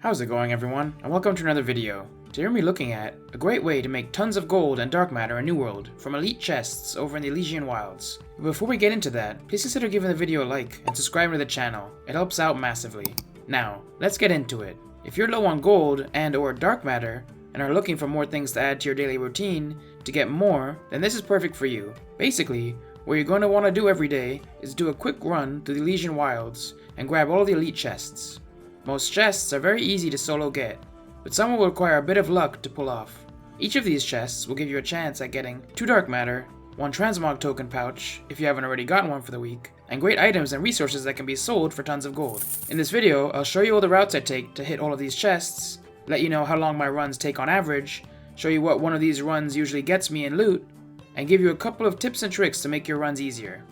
How's it going, everyone, and welcome to another video. Today we're looking at a great way to make tons of gold and dark matter in New World from elite chests over in the Elysian Wilds. But before we get into that, please consider giving the video a like and subscribing to the channel. It helps out massively. Now, let's get into it. If you're low on gold and or dark matter and are looking for more things to add to your daily routine to get more, then this is perfect for you. Basically, what you're going to want to do every day is do a quick run through the Elysian Wilds and grab all the elite chests. Most chests are very easy to solo get, but some will require a bit of luck to pull off. Each of these chests will give you a chance at getting 2 dark matter, 1 transmog token pouch if you haven't already gotten one for the week, and great items and resources that can be sold for tons of gold. In this video, I'll show you all the routes I take to hit all of these chests, let you know how long my runs take on average, show you what one of these runs usually gets me in loot, and give you a couple of tips and tricks to make your runs easier.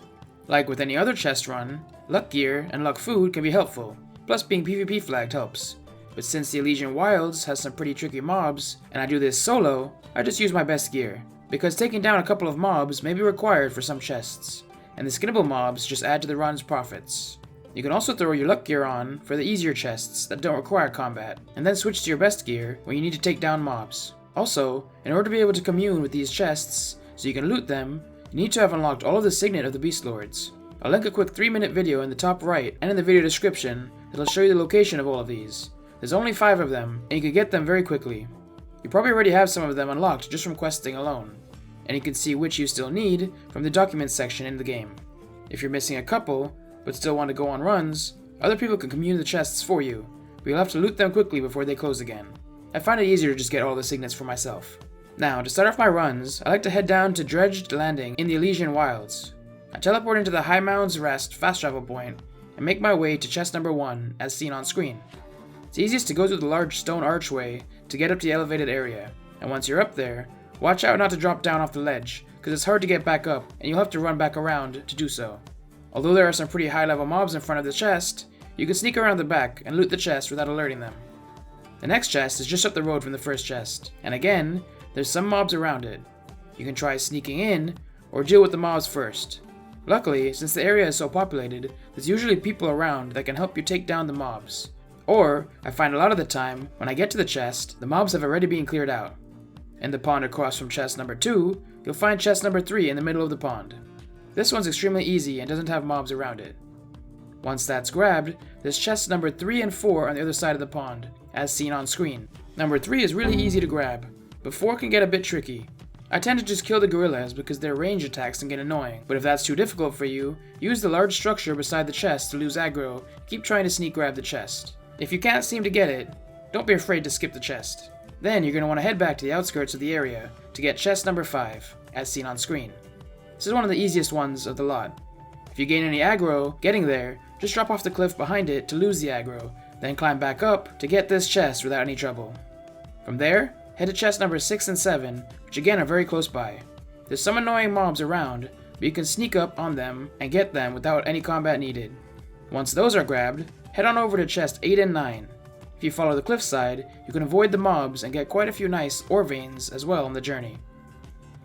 Like with any other chest run, luck gear and luck food can be helpful, plus being PvP flagged helps. But since the Elysian Wilds has some pretty tricky mobs, and I do this solo, I just use my best gear, because taking down a couple of mobs may be required for some chests, and the skinnable mobs just add to the run's profits. You can also throw your luck gear on for the easier chests that don't require combat, and then switch to your best gear when you need to take down mobs. Also, in order to be able to commune with these chests, so you can loot them, you need to have unlocked all of the Signet of the Beast Lords. I'll link a quick 3-minute video in the top right and in the video description that'll show you the location of all of these. There's only 5 of them, and you can get them very quickly. You probably already have some of them unlocked just from questing alone, and you can see which you still need from the documents section in the game. If you're missing a couple, but still want to go on runs, other people can commune the chests for you, but you'll have to loot them quickly before they close again. I find it easier to just get all the signets for myself. Now, to start off my runs, I like to head down to Dredged Landing in the Elysian Wilds. I teleport into the High Mounds Rest fast travel point, and make my way to chest number 1, as seen on screen. It's easiest to go through the large stone archway to get up to the elevated area, and once you're up there, watch out not to drop down off the ledge, because it's hard to get back up, and you'll have to run back around to do so. Although there are some pretty high level mobs in front of the chest, you can sneak around the back and loot the chest without alerting them. The next chest is just up the road from the first chest, and again, there's some mobs around it. You can try sneaking in, or deal with the mobs first. Luckily, since the area is so populated, there's usually people around that can help you take down the mobs. Or, I find a lot of the time, when I get to the chest, the mobs have already been cleared out. In the pond across from chest number 2, you'll find chest number 3 in the middle of the pond. This one's extremely easy and doesn't have mobs around it. Once that's grabbed, there's chests number 3 and 4 on the other side of the pond, as seen on screen. Number 3 is really easy to grab, but 4 can get a bit tricky. I tend to just kill the gorillas because their range attacks can get annoying, but if that's too difficult for you, use the large structure beside the chest to lose aggro, keep trying to sneak grab the chest. If you can't seem to get it, don't be afraid to skip the chest. Then you're going to want to head back to the outskirts of the area to get chest number 5, as seen on screen. This is one of the easiest ones of the lot. If you gain any aggro getting there, just drop off the cliff behind it to lose the aggro, then climb back up to get this chest without any trouble. From there, head to chest number 6 and 7, which again are very close by. There's some annoying mobs around, but you can sneak up on them and get them without any combat needed. Once those are grabbed, head on over to chest 8 and 9. If you follow the cliffside, you can avoid the mobs and get quite a few nice ore veins as well on the journey.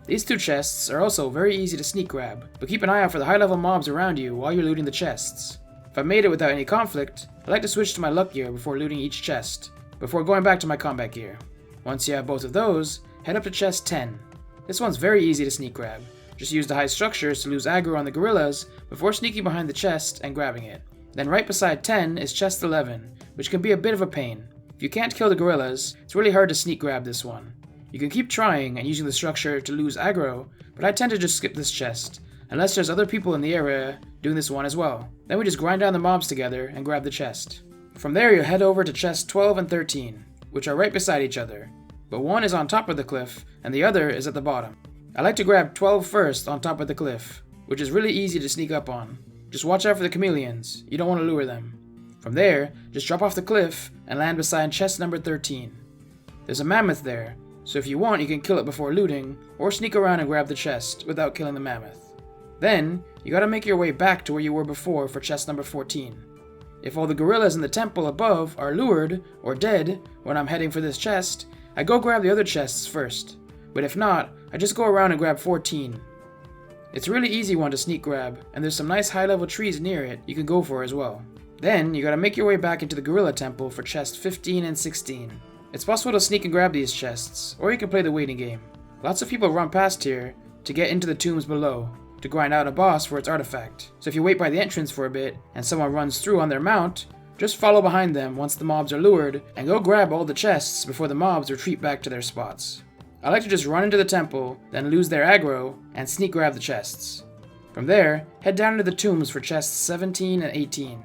These 2 chests are also very easy to sneak grab, but keep an eye out for the high level mobs around you while you're looting the chests. If I made it without any conflict, I like to switch to my luck gear before looting each chest, before going back to my combat gear. Once you have both of those, head up to chest 10. This one's very easy to sneak grab. Just use the high structures to lose aggro on the gorillas before sneaking behind the chest and grabbing it. Then right beside 10 is chest 11, which can be a bit of a pain. If you can't kill the gorillas, it's really hard to sneak grab this one. You can keep trying and using the structure to lose aggro, but I tend to just skip this chest, unless there's other people in the area doing this one as well. Then we just grind down the mobs together and grab the chest. From there you'll head over to chest 12 and 13, which are right beside each other, but one is on top of the cliff and the other is at the bottom. I like to grab 12 first on top of the cliff, which is really easy to sneak up on. Just watch out for the chameleons, you don't want to lure them. From there, just drop off the cliff and land beside chest number 13. There's a mammoth there, so if you want you can kill it before looting, or sneak around and grab the chest without killing the mammoth. Then, you gotta make your way back to where you were before for chest number 14. If all the gorillas in the temple above are lured, or dead, when I'm heading for this chest, I go grab the other chests first, but if not, I just go around and grab 14. It's a really easy one to sneak grab, and there's some nice high level trees near it you can go for as well. Then, you gotta make your way back into the Gorilla Temple for chests 15 and 16. It's possible to sneak and grab these chests, or you can play the waiting game. Lots of people run past here to get into the tombs below, to grind out a boss for its artifact. So if you wait by the entrance for a bit, and someone runs through on their mount, just follow behind them once the mobs are lured, and go grab all the chests before the mobs retreat back to their spots. I like to just run into the temple, then lose their aggro, and sneak grab the chests. From there, head down into the tombs for chests 17 and 18.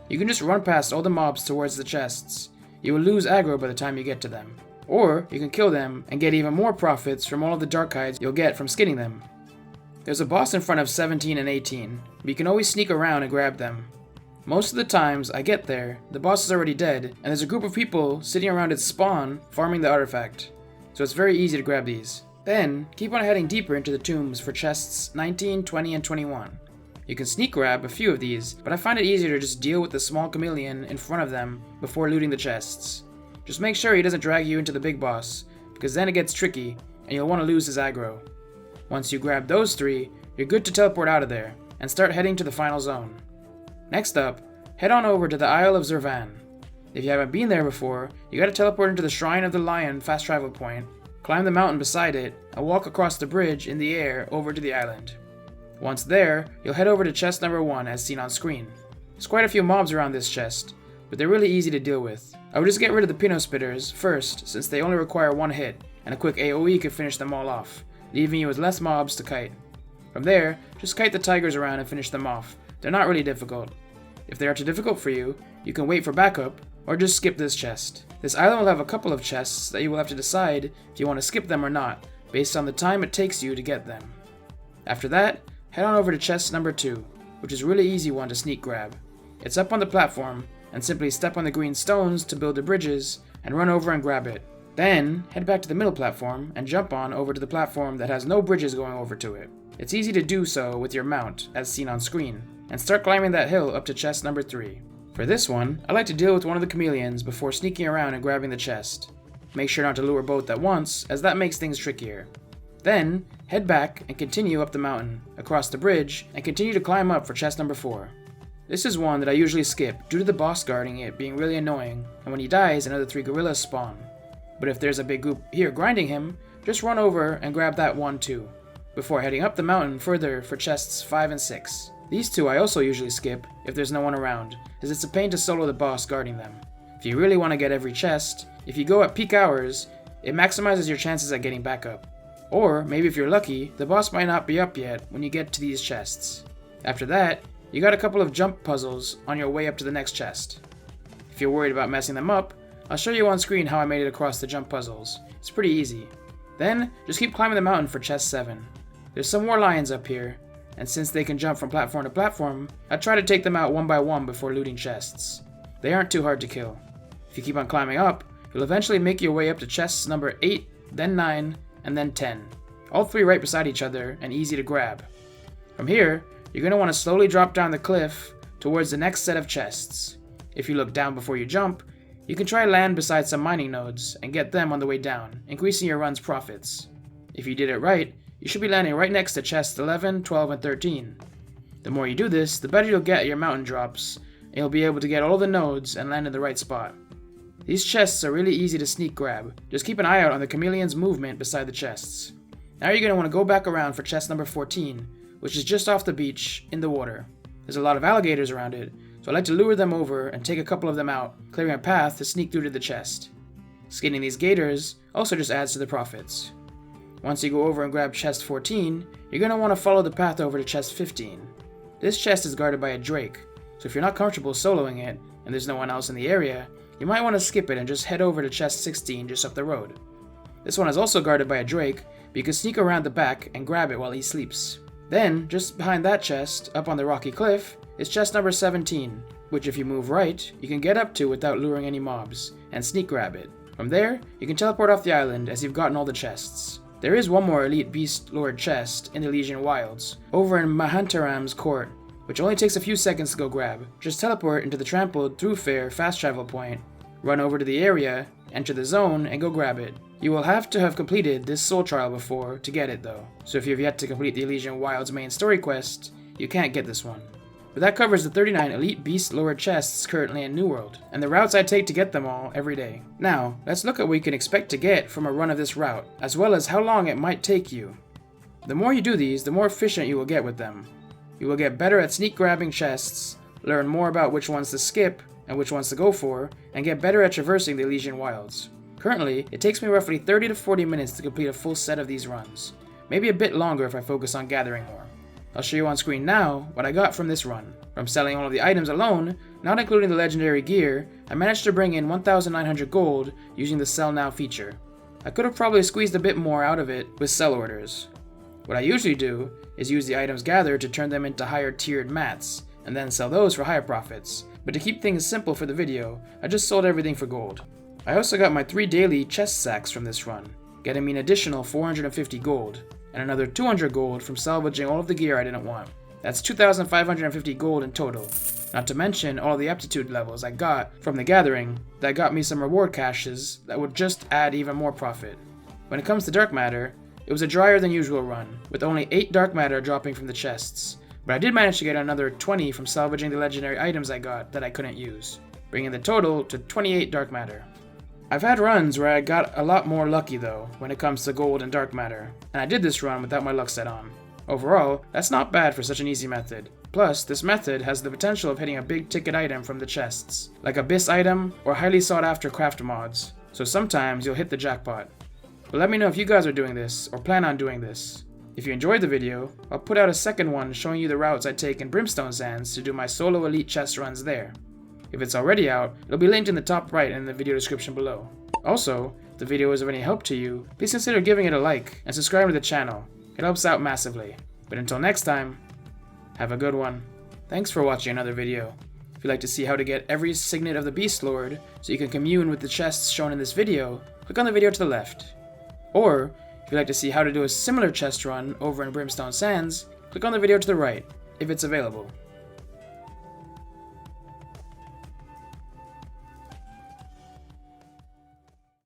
You can just run past all the mobs towards the chests. You will lose aggro by the time you get to them. Or, you can kill them and get even more profits from all of the dark hides you'll get from skinning them. There's a boss in front of 17 and 18, but you can always sneak around and grab them. Most of the times I get there, the boss is already dead, and there's a group of people sitting around its spawn farming the artifact, so it's very easy to grab these. Then, keep on heading deeper into the tombs for chests 19, 20, and 21. You can sneak grab a few of these, but I find it easier to just deal with the small chameleon in front of them before looting the chests. Just make sure he doesn't drag you into the big boss, because then it gets tricky, and you'll want to lose his aggro. Once you grab those 3, you're good to teleport out of there, and start heading to the final zone. Next up, head on over to the Isle of Zervan. If you haven't been there before, you gotta teleport into the Shrine of the Lion fast travel point, climb the mountain beside it, and walk across the bridge in the air over to the island. Once there, you'll head over to chest number 1 as seen on screen. There's quite a few mobs around this chest, but they're really easy to deal with. I would just get rid of the Pino Spitters first, since they only require 1 hit, and a quick AoE could finish them all off, leaving you with less mobs to kite. From there, just kite the tigers around and finish them off. They're not really difficult. If they are too difficult for you, you can wait for backup, or just skip this chest. This island will have a couple of chests that you will have to decide if you want to skip them or not, based on the time it takes you to get them. After that, head on over to chest number 2, which is a really easy one to sneak grab. It's up on the platform, and simply step on the green stones to build the bridges, and run over and grab it. Then, head back to the middle platform, and jump on over to the platform that has no bridges going over to it. It's easy to do so with your mount, as seen on screen, and start climbing that hill up to chest number 3. For this one, I like to deal with one of the chameleons before sneaking around and grabbing the chest. Make sure not to lure both at once, as that makes things trickier. Then, head back and continue up the mountain, across the bridge, and continue to climb up for chest number 4. This is one that I usually skip due to the boss guarding it being really annoying, and when he dies, another 3 gorillas spawn. But if there's a big group here grinding him, just run over and grab that one too, before heading up the mountain further for chests 5 and 6. These 2 I also usually skip if there's no one around, as it's a pain to solo the boss guarding them. If you really want to get every chest, if you go at peak hours, it maximizes your chances at getting back up. Or, maybe if you're lucky, the boss might not be up yet when you get to these chests. After that, you got a couple of jump puzzles on your way up to the next chest. If you're worried about messing them up, I'll show you on screen how I made it across the jump puzzles. It's pretty easy. Then, just keep climbing the mountain for chest 7. There's some more lions up here, and since they can jump from platform to platform, I try to take them out one by one before looting chests. They aren't too hard to kill. If you keep on climbing up, you'll eventually make your way up to chests number 8, then 9, and then 10. All 3 right beside each other and easy to grab. From here, you're going to want to slowly drop down the cliff towards the next set of chests. If you look down before you jump, you can try land beside some mining nodes and get them on the way down, increasing your run's profits. If you did it right, you should be landing right next to chests 11, 12, and 13. The more you do this, the better you'll get at your mountain drops, and you'll be able to get all the nodes and land in the right spot. These chests are really easy to sneak grab. Just keep an eye out on the chameleon's movement beside the chests. Now you're going to want to go back around for chest number 14, which is just off the beach in the water. There's a lot of alligators around it, so I like to lure them over and take a couple of them out, clearing a path to sneak through to the chest. Skinning these gators also just adds to the profits. Once you go over and grab chest 14, you're going to want to follow the path over to chest 15. This chest is guarded by a drake, so if you're not comfortable soloing it, and there's no one else in the area, you might want to skip it and just head over to chest 16 just up the road. This one is also guarded by a drake, but you can sneak around the back and grab it while he sleeps. Then, just behind that chest, up on the rocky cliff, is chest number 17, which if you move right, you can get up to without luring any mobs, and sneak grab it. From there, you can teleport off the island as you've gotten all the chests. There is one more Elite Beast Lord chest in the Elysian Wilds, over in Mahantaram's court, which only takes a few seconds to go grab. Just teleport into the trampled Throughfare fast travel point, run over to the area, enter the zone, and go grab it. You will have to have completed this soul trial before to get it though, so if you have yet to complete the Elysian Wilds main story quest, you can't get this one. But that covers the 39 Elite Beast lower chests currently in New World, and the routes I take to get them all every day. Now, let's look at what you can expect to get from a run of this route, as well as how long it might take you. The more you do these, the more efficient you will get with them. You will get better at sneak grabbing chests, learn more about which ones to skip and which ones to go for, and get better at traversing the Elysian Wilds. Currently, it takes me roughly 30 to 40 minutes to complete a full set of these runs, maybe a bit longer if I focus on gathering more. I'll show you on screen now what I got from this run. From selling all of the items alone, not including the legendary gear, I managed to bring in 1,900 gold using the Sell Now feature. I could have probably squeezed a bit more out of it with sell orders. What I usually do is use the items gathered to turn them into higher tiered mats, and then sell those for higher profits. But to keep things simple for the video, I just sold everything for gold. I also got my 3 daily chest sacks from this run, getting me an additional 450 gold, and another 200 gold from salvaging all of the gear I didn't want. That's 2,550 gold in total, not to mention all of the aptitude levels I got from the gathering that got me some reward caches that would just add even more profit. When it comes to dark matter, it was a drier than usual run, with only 8 dark matter dropping from the chests, but I did manage to get another 20 from salvaging the legendary items I got that I couldn't use, bringing the total to 28 dark matter. I've had runs where I got a lot more lucky though, when it comes to gold and dark matter, and I did this run without my luck set on. Overall, that's not bad for such an easy method. Plus, this method has the potential of hitting a big ticket item from the chests, like Abyss item or highly sought after craft mods, so sometimes you'll hit the jackpot. But let me know if you guys are doing this, or plan on doing this. If you enjoyed the video, I'll put out a second one showing you the routes I take in Brimstone Sands to do my solo elite chest runs there. If it's already out, it'll be linked in the top right and in the video description below. Also, if the video is of any help to you, please consider giving it a like and subscribing to the channel. It helps out massively. But until next time, have a good one. Thanks for watching another video. If you'd like to see how to get every Signet of the Beast Lord so you can commune with the chests shown in this video, click on the video to the left. Or, if you'd like to see how to do a similar chest run over in Brimstone Sands, click on the video to the right, if it's available.